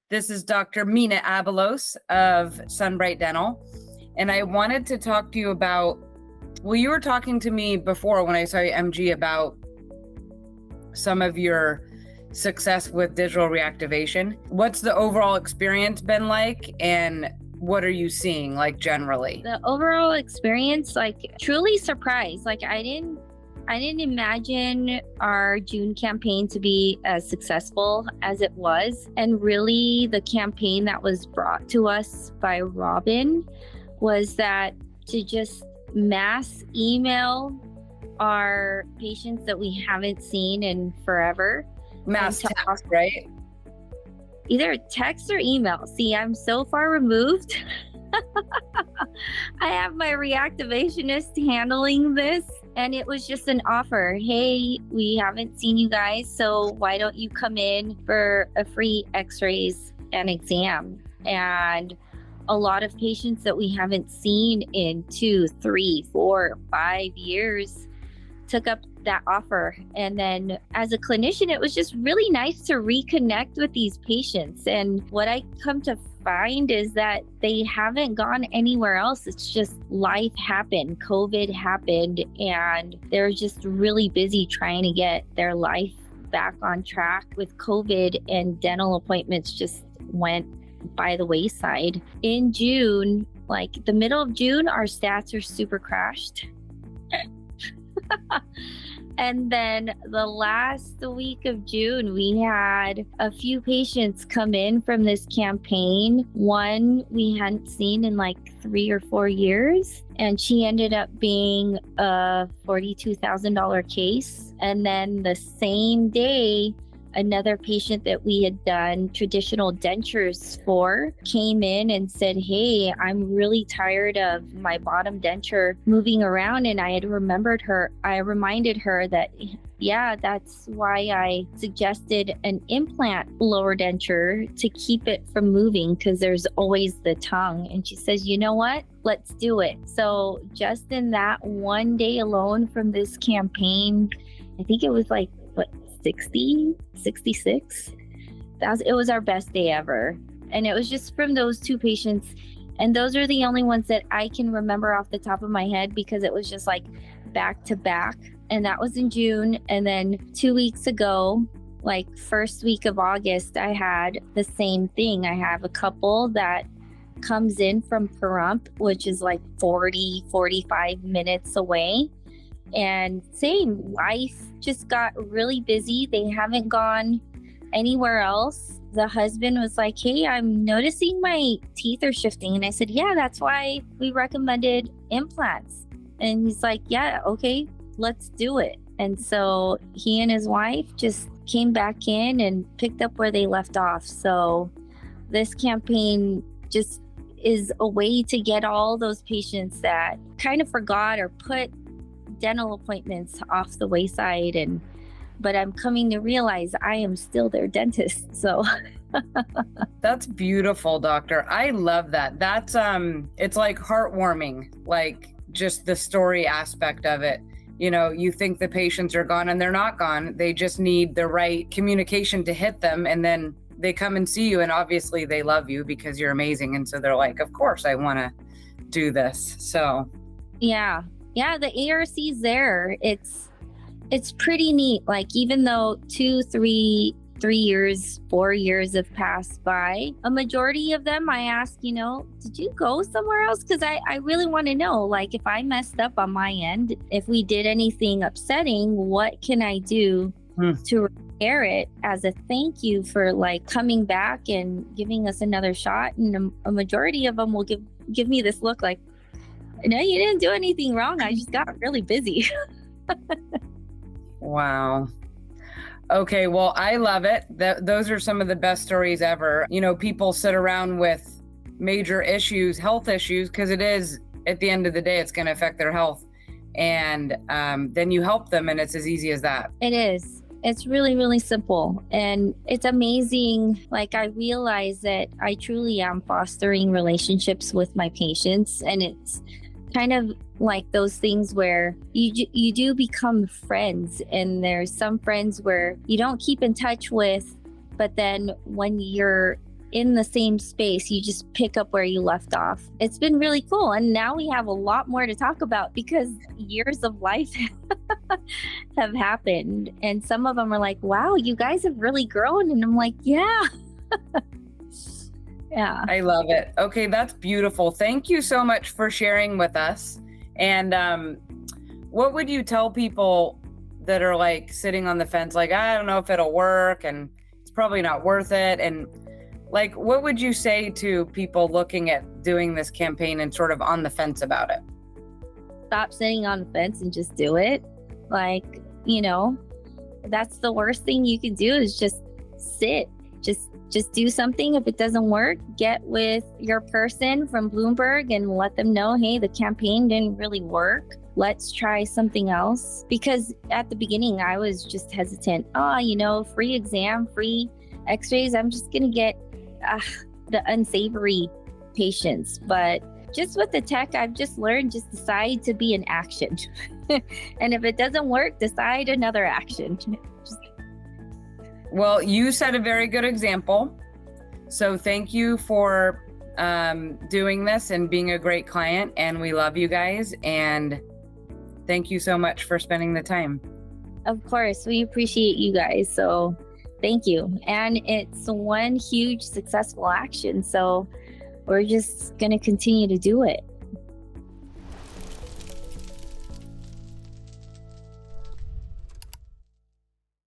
This is Dr. Mina Abalos of Sunbright Dental. And I wanted to talk to you about, you were talking to me before when I saw you MG about some of your success with digital reactivation. What's the overall experience been like, and what are you seeing like generally? The overall experience, truly surprised. I didn't imagine our June campaign to be as successful as it was. And really the campaign that was brought to us by Robin was that to just mass email our patients that we haven't seen in forever. Mass text, right? Either text or email. See, I'm so far removed. I have my reactivationist handling this, and it was just an offer. Hey, we haven't seen you guys, so why don't you come in for a free x-rays and exam? And a lot of patients that we haven't seen in 2, 3, 4, 5 years took up that offer. And then as a clinician, it was just really nice to reconnect with these patients. And what I come to find is that they haven't gone anywhere else. It's just life happened, COVID happened, and they're just really busy trying to get their life back on track with COVID, and dental appointments just went by the wayside. In June, like the middle of June, our stats are super crashed. And then the last week of June, we had a few patients come in from this campaign. One we hadn't seen in like 3 or 4 years, and she ended up being a $42,000 case. And then the same day, another patient that we had done traditional dentures for came in and said, hey, I'm really tired of my bottom denture moving around. And I had reminded her that, yeah, that's why I suggested an implant lower denture to keep it from moving, because there's always the tongue. And she says, you know what? Let's do it. So just in that one day alone from this campaign, I think it was like, 66. It was our best day ever. And it was just from those 2 patients. And those are the only ones that I can remember off the top of my head, because it was just like back to back. And that was in June. And then 2 weeks ago, like first week of August, I had the same thing. I have a couple that comes in from Pahrump, which is like 45 minutes away. And same, life just got really busy. They haven't gone anywhere else. The husband was like, hey, I'm noticing my teeth are shifting. And I said, yeah, that's why we recommended implants. And he's like, yeah, okay, let's do it. And so he and his wife just came back in and picked up where they left off. So this campaign just is a way to get all those patients that kind of forgot or put dental appointments off the wayside, but I'm coming to realize I am still their dentist. So that's beautiful, doctor. I love that. That's it's like heartwarming, like just the story aspect of it. You know, you think the patients are gone, and they're not gone. They just need the right communication to hit them, and then they come and see you, and obviously they love you because you're amazing, and so they're like, of course I want to do this. So yeah, the ARC's there. It's pretty neat. Like, even though 2, 3 years, 4 years have passed by, a majority of them I ask, did you go somewhere else? Because I really want to know, like, if I messed up on my end, if we did anything upsetting, what can I do to repair it as a thank you for like coming back and giving us another shot? And a majority of them will give me this look like, no, you didn't do anything wrong. I just got really busy. Wow. Okay, well, I love it. Those are some of the best stories ever. People sit around with major issues, health issues, because it is, at the end of the day, it's going to affect their health. And then you help them, and it's as easy as that. It is. It's really, really simple. And it's amazing. Like, I realize that I truly am fostering relationships with my patients. And it's kind of like those things where you do become friends, and there's some friends where you don't keep in touch with, but then when you're in the same space. You just pick up where you left off. It's been really cool. And now we have a lot more to talk about because years of life have happened. And some of them are like, wow, you guys have really grown. And I'm like, yeah. Yeah. I love it. Okay, that's beautiful. Thank you so much for sharing with us. And what would you tell people that are like sitting on the fence, like, I don't know if it'll work and it's probably not worth it? And like, what would you say to people looking at doing this campaign and sort of on the fence about it? Stop sitting on the fence and just do it. Like, that's the worst thing you can do is just sit. Just do something. If it doesn't work, get with your person from Blumberg and let them know, hey, the campaign didn't really work. Let's try something else. Because at the beginning, I was just hesitant. Free exam, free x-rays. I'm just going to get the unsavory patients. But just with the tech, I've just learned, just decide to be in action. And if it doesn't work, decide another action. Well, you set a very good example. So thank you for doing this and being a great client. And we love you guys. And thank you so much for spending the time. Of course, we appreciate you guys. So thank you. And it's one huge successful action. So we're just going to continue to do it.